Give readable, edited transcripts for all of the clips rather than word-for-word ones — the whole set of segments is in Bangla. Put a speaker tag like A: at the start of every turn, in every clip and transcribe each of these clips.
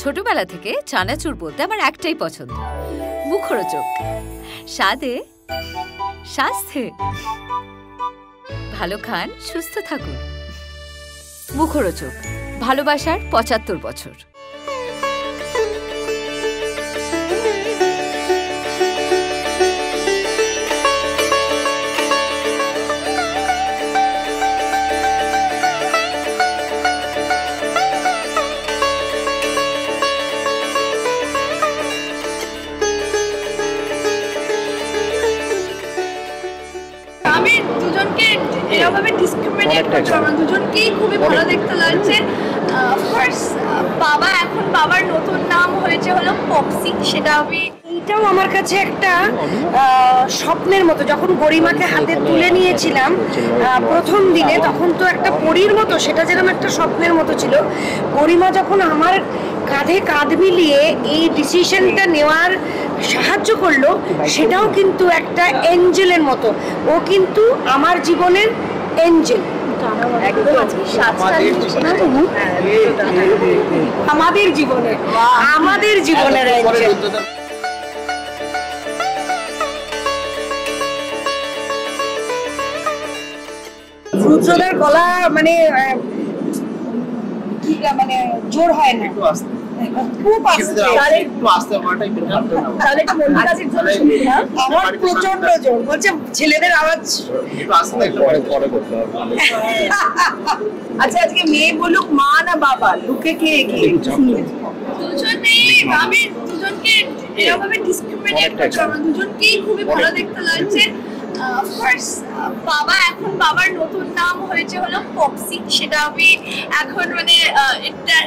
A: ছোটবেলা থেকে চানাচুর বলতে আমার একটাই পছন্দ, মুখরোচক। স্বাদে, স্বাস্থ্যে। ভালো খান, সুস্থ থাকুন। মুখরোচক, ভালোবাসার ৭৫ বছর।
B: এভাবে ডিসক্রিমিনেট করছে, আমার দুজনকেই খুবই ভালো দেখতে লাগছে। অফকোর্স বাবা, এখন বাবার নতুন নাম হয়েছে হলো পপসি, সেটা আমি
C: এইটাও আমার কাছে একটা স্বপ্নের মতো। যখন গরিমাকে হাতে তুলে নিয়েছিলাম প্রথম দিনে, তখন তো একটা পরীর মতো, সেটা যেরকম একটা স্বপ্নের মতো ছিল। গরিমা যখন আমার কাঁধে কাঁধ মিলিয়ে এই ডিসিশনটা নেওয়ার সাহায্য করলো, সেটাও কিন্তু একটা এঞ্জেলের মতো। ও কিন্তু আমার জীবনের এঞ্জেল। আমাদের জীবনের এঞ্জেল। রুদ্রদার গলা মানে জোর হয় না, খুব আমার প্রচন্ড জোর বলছে, ছেলেদের আওয়াজ। আচ্ছা, আজকে মেয়ে বলুক মা না বাবা, লুকে কে এগিয়ে?
B: দুজনেই, আমি দুজনকে এভাবে ডিসক্রিমিনেট করছি, আমার দুজনকেই খুবই ভালো দেখতে লাগছে। অফকোর্স বাবা, এখন বাবার নতুন নাম হয়েছে হলো পপসি, সেটা আমি এখন মানে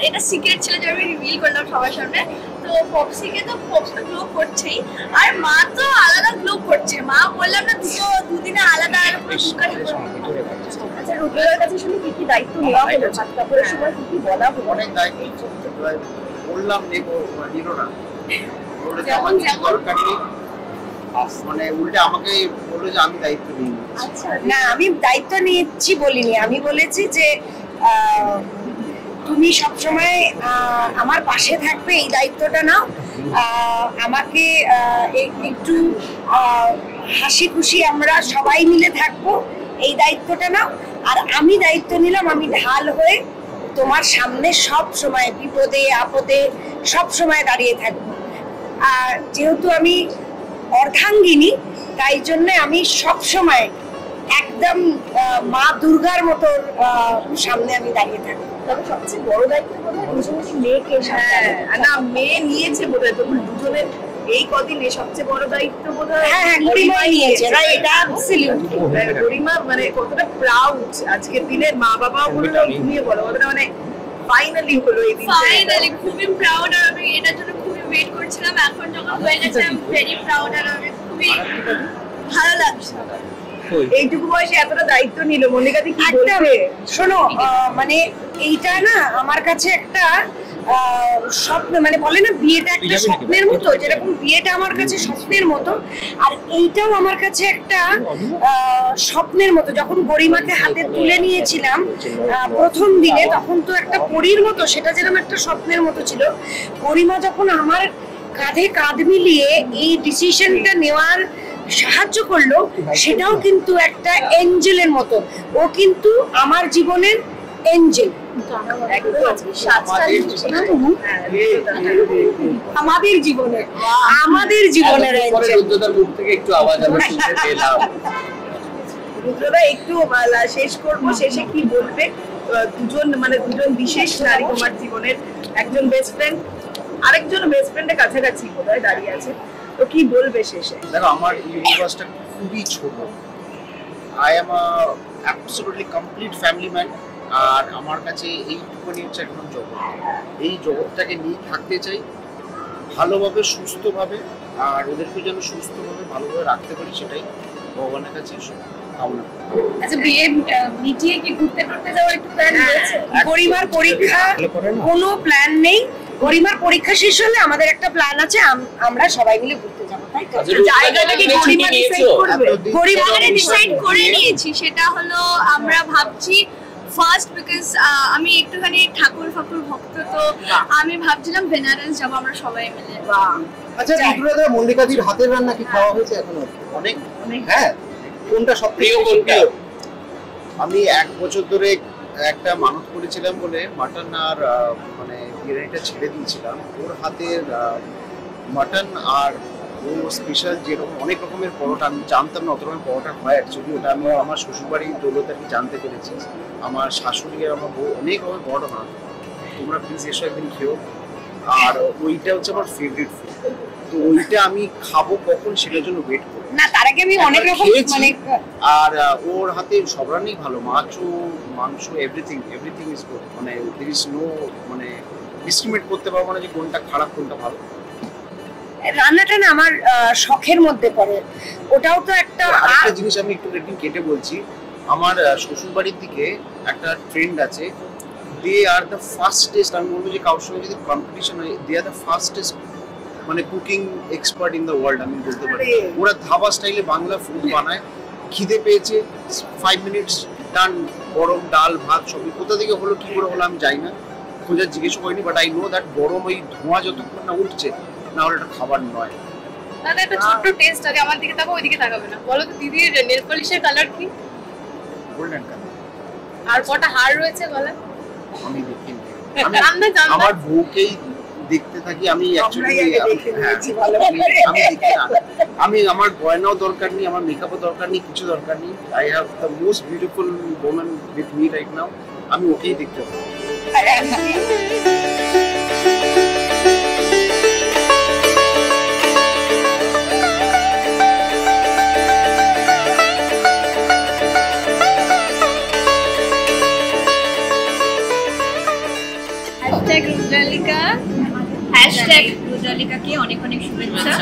B: এটা সিক্রেট ছিল যে আমি রিভিল করলাম সবার সামনে। তো পপসিকে তো পপসি গ্লো করছেই, আর মা তো আলাদা গ্লো করছে। মা বললাম না, দুদিনে আলাদা আলাদা। আচ্ছা, রুদ্রের কাছে শুনে কি কি দায়িত্ব নেওয়া হলো? তারপরে সময় কি কি বলা হলো?
D: অনেক দায়িত্ব বললাম, নেবো নিল না, মানে উল্টে আমাকে বললো যে আমি দায়িত্ব নিই।
C: না, আমি দায়িত্ব নিচ্ছি বলিনি, আমি বলেছি যে তুমি সবসময় আমার পাশে থাকবে, এই দায়িত্বটা নাও। আমাকে একটু হাসি খুশি আমরা সবাই মিলে থাকবো, এই দায়িত্বটা নাও। আর আমি দায়িত্ব নিলাম, আমি ঢাল হয়ে তোমার সামনে সব সময় বিপদে আপদে সব সময় দাঁড়িয়ে থাকবো। আর যেহেতু আমি অর্ধাঙ্গিনী, তাই জন্য আমি সব সময় একদম মা দুর্গার মতো সামনে আমি দাঁড়িয়ে থাকি।
B: তবে সবচেয়ে বড় দায়িত্ব মেয়েকে, না মেয়ে নিয়েছে বোধহয়, তখন দুজনের এই কদিনে সবচেয়ে বড় দায়িত্ব বোধহয়
C: গরিমা নিয়েছে। এটা অ্যাবসলিউটলি
B: গরিমা মানে কতটা প্রাউড আজকের দিনের মা বাবা হলো, ঘুমিয়ে বলো কতটা মানে ফাইনালি হলো এই দিন। ফাইনালি খুবই প্রাউড, আর আমি এটার জন্য খুবই ওয়েট করছিলাম। এখন যখন হয়ে গেছে আমি ভেরি প্রাউড, আর আমি খুবই ভালো লাগছে। এইটুকু বয়সে এতটা দায়িত্ব নিল, মনিকাদি কি বলবে?
C: শোনো, মানে এইটা না আমার কাছে একটা স্বপ্ন, মানে বলে না বিয়েটা একটা স্বপ্নের মতো, যেরকম বিয়েটা আমার কাছে স্বপ্নের মতো, আর এইটাও আমার কাছে একটা স্বপ্নের মতো। যখন গরিমাকে হাতে তুলে নিয়েছিলাম প্রথম দিনে, তখন তো একটা পরীর মতো, সেটা যেরকম একটা স্বপ্নের মতো ছিল। গরিমা যখন আমার কাঁধে কাঁধ মিলিয়ে এই ডিসিশনটা নেওয়ার সাহায্য করলো, সেটাও কিন্তু একটা এঞ্জেলের মতো। ও কিন্তু আমার জীবনের এঞ্জেল। আমাদের জীবনের এঞ্জেল।
D: একটু আওয়াজ আমরা শুনতে পেলাম।
B: রুদ্রদা, একটু শেষ করবো, শেষে কি বলবে? দুজন বিশেষ নারী তোমার জীবনের, একজন বেস্ট ফ্রেন্ড, আরেকজন বেস্ট ফ্রেন্ডের কাছাকাছি বোধহয় দাঁড়িয়ে আছে, তো কি বলবে শেষে?
D: দেখো, আমার ইউনিভার্সটা খুবই ছোট। I am absolutely complete family man, আর আমার কাছে এইটুকুনি হচ্ছে একদম জগৎ। এই জগৎটাকে নিয়ে থাকতে চাই ভালোভাবে, সুস্থভাবে, আর ওদেরকে যেন সুস্থভাবে ভালোভাবে রাখতে পারি, সেটাই ভগবানের কাছে কামনা।
B: আচ্ছা, বিয়ে মিটিয়ে কি ঘুরতে ঘুরতে যাওয়ার একটু প্ল্যান রয়েছে?
C: গরিমার পরীক্ষা, কোনো প্ল্যান নেই। গরিমার পরীক্ষা শেষ হলে আমাদের একটা প্ল্যান আছে, আমরা সবাই মিলে ঘুরতে যাবো। তাই তো?
B: জায়গাটা কি গরিমা ডিসাইড করবে? গরিমা ডিসাইড করে নিয়েছি, সেটা হলো আমরা ভাবছি ফার্স্ট, বিকজ আমি একটুখানি ঠাকুর ভক্ত, তো তো আমি ভাবছিলাম বেনারস যাবো আমরা সবাই মিলে।
E: আচ্ছা রুদ্রদা, মল্লিকাদির হাতের রান্না কি খাওয়া হয়েছে এখনো?
D: অনেক।
E: হ্যাঁ, কোনটা সবথেকে কোনটা?
D: আমি 1 বছর ধরে একটা মানত করেছিলাম বলে মাটন আর মানে বিরিয়ানিটা ছেড়ে দিয়েছিলাম। ওর হাতের মাটন আর ও স্পেশাল যেরকম অনেক রকমের পরোটা, আমি জানতাম না অত রকমের পরোটা হয় অ্যাকচুয়ালি। ওটা আমি আমার শ্বশুরবাড়ির দৌলতে আমি জানতে পেরেছি। আমার শাশুড়ি আর আমার বউ অনেক রকমের পরোটা বানাতো। তোমরা প্লিজ এসো একদিন খেও। আর ওইটা হচ্ছে আমার ফেভারিট ফুড। তো ওইটা আমি খাবো কখন সেটার জন্য ওয়েট করি।
C: না তার আগে আমি অনেক রকম মানে
D: আর ওর হাতে সব রান্নাই ভালো, মাংস এভরিথিং ইজ গুড। মানে দেয়ার ইজ নো মানে ডিসক্রিমিনেট করতে পারবো না যে কোনটা খারাপ কোনটা ভালো।
C: রান্নাটা না আমার শখের মধ্যে পড়ে। ওটাও তো একটা
D: আরেকটা জিনিস আমি একটু কেটে বলছি। আমার শ্বশুর বাড়ির দিকে একটা ট্রেন্ড আছে, দে আর দ্য ফাস্টেস্ট। আমি বলবো যে কারোর সঙ্গে যদি কম্পিটিশন হয়, দে আর দ্য ফাস্টেস্ট মানে cooking expert in the world আমি বলতে পারি। ওরা ধাবা স্টাইলে বাংলা ফুড বানায়। খিদে পেয়েছে 5 মিনিটস ডান, গরম ডাল ভাত সবই। কোথা থেকে হলো কি করে হলো আমি যাই না, খোঁজা জিজ্ঞেস করিনি, বাট আই নো দ্যাট গরম ওই ধোঁয়া যতক্ষণ না উঠছে না হলে এটা খাবার নয়।
B: দাদা একটা ছোট্ট টেস্ট আগে আমার দিকে তাকাও, ওইদিকে তাকাবে না। বলো তো দিদির নেল পলিশের কালার কি?
D: Golden colour.
B: আর কটা হার রয়েছে বলে?
D: আমি দেখিনি।
B: আমার
D: বউকেই দেখতে থাকি আমি অ্যাকচুয়ালি। আমি আমার গয়নাও দরকার নেই, আমার মেকআপও দরকার নেই, কিছু দরকার নেই। I have the most beautiful woman with me right now. আমি ওকেই দেখতে পাবো।
A: রুদ্রালিকাকে অনেক অনেক শুভেচ্ছা।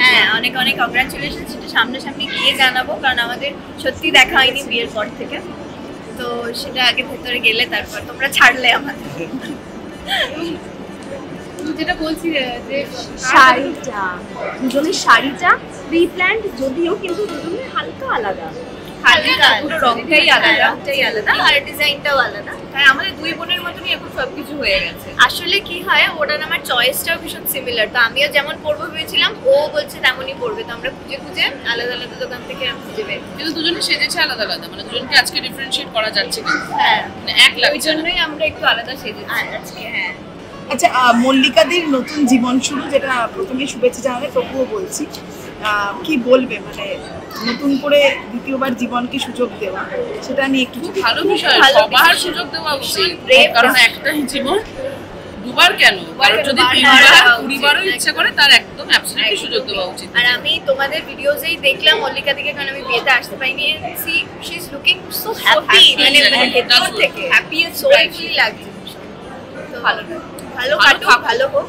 A: হ্যাঁ, অনেক অনেক কংগ্রাচুলেশন। সেটা সামনাসামনি গিয়ে জানাবো, কারণ আমাদের সত্যি দেখা হয়নি বিয়ের পর থেকে। তো সেটা আগে ভেতরে গেলে তারপর তোমরা ছাড়লে আমাদের।
B: যেটা বলছি যে
A: শাড়িটা, দুজনের শাড়িটা প্রি-প্ল্যান্ড যদিও, কিন্তু দুজনের হালকা আলাদা। হালকা পুরো রংটাই আলাদা আর ডিজাইনটাও আলাদা। হ্যাঁ, আমাদের দুই বোনের মতনই এখন সবকিছু হয়ে গেছে। আসলে কি হয়, ওটা আমার চয়েসটাও ভীষণ সিমিলার। তো আমিও যেমন পরবো ভেবেছিলাম, ও বলছে তেমনই পরবে। তো আমরা খুঁজে খুঁজে আলাদা আলাদা দোকান থেকে খুঁজে বের।
F: কিন্তু দুজনে সেজেছে আলাদা আলাদা, মানে দুজনকে আজকে ডিফারেন্সিয়েট করা যাচ্ছে না।
A: হ্যাঁ,
F: মানে এক লাগছে।
A: ওই জন্যই আমরা একটু আলাদা সেজেছি আজকে। হ্যাঁ।
G: আচ্ছা, মল্লিকাদের নতুন জীবন শুরু, যেটা প্রথমে শুভেচ্ছা জানালে, তবুও বলছি কি বলবে, মানে নতুন করে দ্বিতীয়বার জীবনকে সুযোগ দেওয়া, সেটা নিয়ে একটু
F: ভালো বিষয়। সবার সুযোগ দেওয়া উচিত, কারণ একটাই জীবন, দুবার কেন? কারণ যদি 3বার 20বারও ইচ্ছা করে, তার একদম অ্যাবসলিউটলি সুযোগ দেওয়া উচিত।
A: আর আমি তোমাদের ভিডিওতেই দেখলাম মল্লিকা দিকে, কারণ আমি বিয়েতে আসতে পাইনি। She is looking so happy, মানে ভেতর থেকে হ্যাপি এন্ড সোলফুলি লাগছে। তো ভালো কাটুক, ভালো হোক।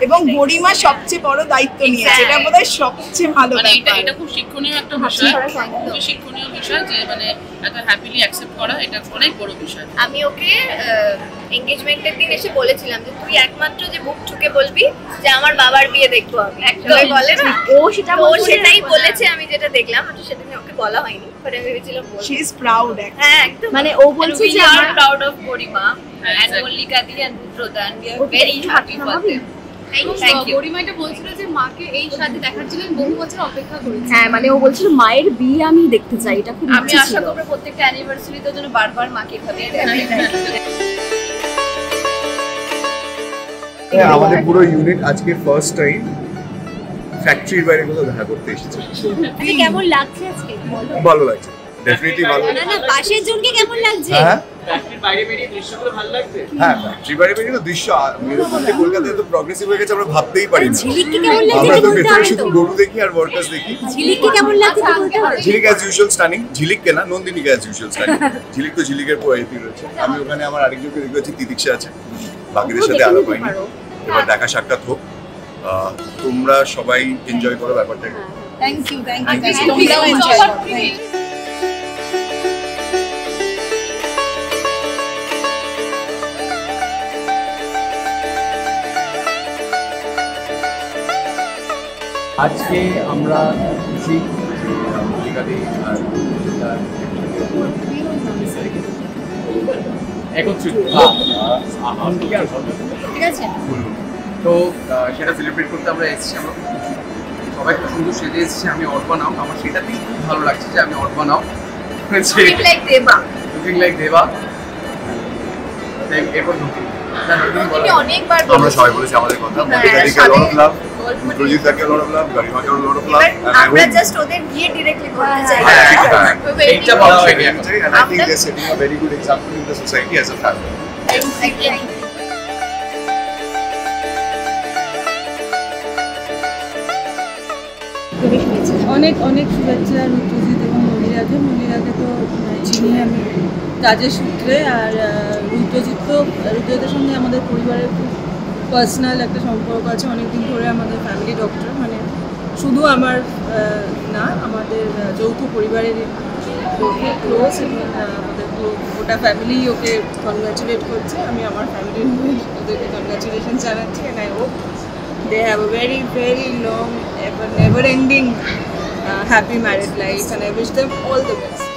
G: এবং গরিমা সবচেয়ে বড় দায়িত্ব নিয়েছে, এটা বোধহয় সবচেয়ে ভালো।
F: মানে এটা খুব শিক্ষণীয় একটা বিষয়, খুবই শিক্ষণীয় বিষয় যে মানে এত হ্যাপিলি অ্যাকসেপ্ট করা, এটা অনেক বড় বিষয়।
A: আমি ওকে এনগেজমেন্টের দিন এসে বলেছিলাম যে তুই একমাত্র যে বুক ঠুকে বলবি যে আমার বাবার বিয়ে দেখবো আমি। একদমই বলে না, ও সেটাই বলেছে। আমি যেটা দেখলাম সেটা ওকে বলা হয়নি, বাট আমি ভেবেছিলাম
G: শি ইজ প্রাউড।
A: হ্যাঁ, একদম। মানে ও বলছে যে আমরা proud of Garima and Mollika di and Rudra, and we are very happy for them. Thank you.
B: গরিমা এটা বলছিল যে মাকে এই সাথে দেখার জন্য বহু বছর অপেক্ষা করেছে।
H: হ্যাঁ, মানে ও বলছিল মায়ের বিয়ে আমি দেখতে চাই, এটা খুব
A: আমি আশা করব প্রত্যেকটা অ্যানিভার্সারিতে যেন বারবার মাকে খাবে।
I: আমাদের পুরো ইউনিট আজকে ফার্স্ট টাইম ফ্যাক্টরির বাইরে কোথাও দেখা করতে এসেছে।
H: আচ্ছা, কেমন লাগছে আজকে?
I: ভালো লাগছে, ডেফিনেটলি ভালো।
H: না, পাশের জনকে কেমন লাগছে?
I: হ্যাঁ, ফ্যাক্টরির বাইরে বেরিয়ে দৃশ্যগুলো ভালো লাগছে। হ্যাঁ, ফ্যাক্টরির বাইরে বেরিয়ে তো দৃশ্য মেরুদণ্ডে কলকাতায় তো প্রগ্রেসিভ হয়ে গেছে, আমরা ভাবতেই পারি না।
H: ঝিলিককে কেমন লাগছে?
I: আমরা তো ভেতরে শুধু গরু দেখি আর ওয়ার্কার্স দেখি।
H: ঝিলিককে কেমন লাগছে বলতে হবে?
I: ঝিলিক অ্যাজ ইউজুয়াল স্টানিং। ঝিলিক কেনা, নন্দিনীকে অ্যাজ ইউজুয়াল স্টানিং। ঝিলিক তো ঝিলিকের পোয়েট্রি রয়েছে। আমি ওখানে আমার আরেকজনকে দেখতে পাচ্ছি, তিতিক্ষা আছে, বাকিদের সাথে আলাপ হয়নি। এবার দেখা সাক্ষাৎ হোক। তোমরা সবাই এনজয় করো ব্যাপারটাকে।
G: Thank you. তোমরাও এনজয় করো।
E: আজকে আমরা খুশি মল্লিকাদি আর
J: একত্রিত
H: ঠিক আছে
J: তো সেটা সেলিব্রেট করতে আমরা এসেছি, আমরা সবাই খুব সুন্দর সেজে এসেছি। আমি অর্বানাও, আমার সেটাতেই খুব ভালো লাগছে যে আমি অর্বানাও লুকিং লাইক দেবা। এরপর
A: অনেকবার
I: আমরা সবাই বলেছি আমাদের কথা, মল্লিকাদিকে লট অফ লাভ, প্রজিতাকে লট অফ লাভ, গারিমাকে লট অফ লাভ।
A: আমরা জাস্ট ওদের গিয়ে ডিরেক্টলি করতে চাই।
J: এইটা বলা হয়নি এখন।
I: And I think they're setting a very good example in the society as a family.
K: অনেক অনেক শুভেচ্ছা রুদ্রজিৎ এবং মল্লিকাকে। মল্লিকাকে তো চিনি আমি কাজের সূত্রে, আর রুদ্রজিতের সঙ্গে আমাদের পরিবারের খুব পার্সোনাল একটা সম্পর্ক আছে অনেকদিন ধরে। আমাদের ফ্যামিলি ডক্টর, মানে শুধু আমার না, আমাদের যৌথ পরিবারের খুব ক্লোজ, এবং আমাদের গোটা ফ্যামিলি ওকে কনগ্র্যাচুলেট করছে। আমি আমার ফ্যামিলির ওদেরকে কনগ্র্যাচুলেশন জানাচ্ছি, and I hope they have a very very long, never ending happy married life, and I wish them all the best.